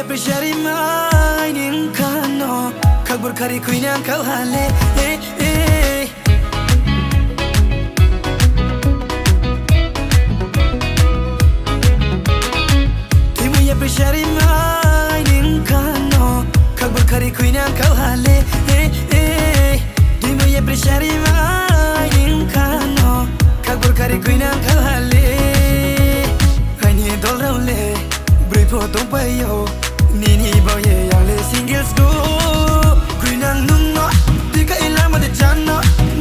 pressure mai ning kano kagbur khari kuina kal hale timu pressure mai ning kano kagbur khari kuina kal hale timu pressure mai ning kano kagbur khari kuina kal hale ani dolraule don't pay yo nini boye yale singles go kuinang nungo tika ilama de janno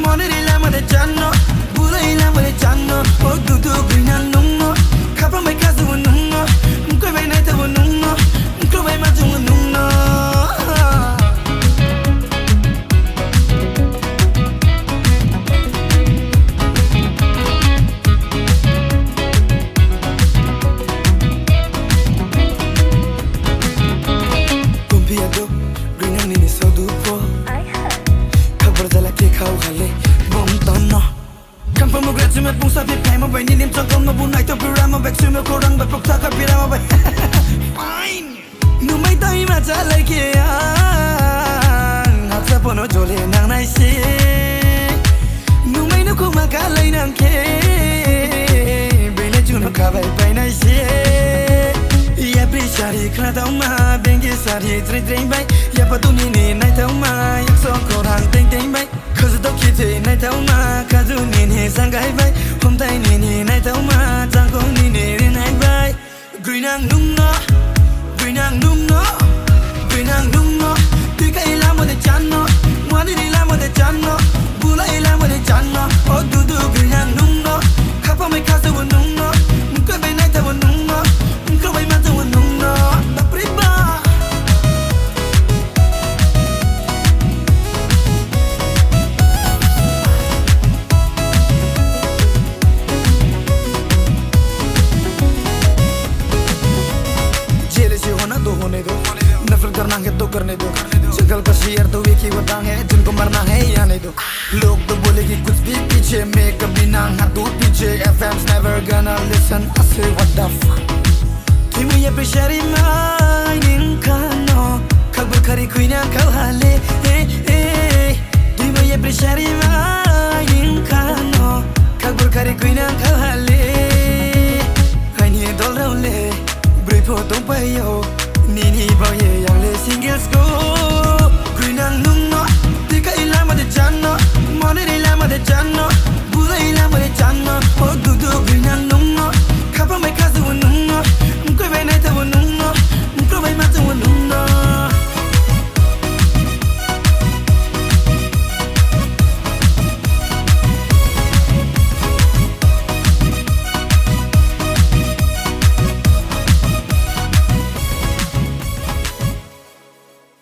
money ilama de janno bula ilama de janno oh dudu kuinang nungo kapa mai kazu nungo mko mai naita nungo mko mai maju nungo Met pung sapi pai ma bai ni nim chakal ma bu nai to pira ma back sume ko rang ba pok ta ka pira ma bai fine nu mai tai ma cha lai ke ya na cha pono jole nang nai se nu mai nu ko ma ka lai nang ke be le chu nu ka bai bai nai se ya pri sari khna ta ma bengi sari tre tre bai ya pa tu ni ni nai ta ma yak so ko rang teng teng bai cause the kid nai ta ma ka zu ni ni sang gai bai hôm tay ni ni nai ta ma chang ko ni ni nai bai green ang nung no green ang nung no green ang nung no ti ka ila mo de chan no mo ni ila mo de chan no bula ila mo de chan no oh du du green ang nung no ka pa mai ka sa wo nung no ko bai nai ta wo nung no ko bai ma ta wo nung no ta pri ba नफरत करना है तो करने दो जंगल का शेर तो एक ही वतन है जिनको मरना है या नहीं दो लोग तो बोलेगी कुछ भी पीछे मैं कभी ना हटूं पीछे FM's never gonna listen I say what the fuck timu ye pressure mai ning kano kagbur khari kuina kal hale timu ye pressure mai ning kano kagbur khari kuina kal hale hani dolraule briefo don't pay yo nini boye yale singles go kuinang nungo tika ilama de janno money ilama de janno bula ilama de janno oh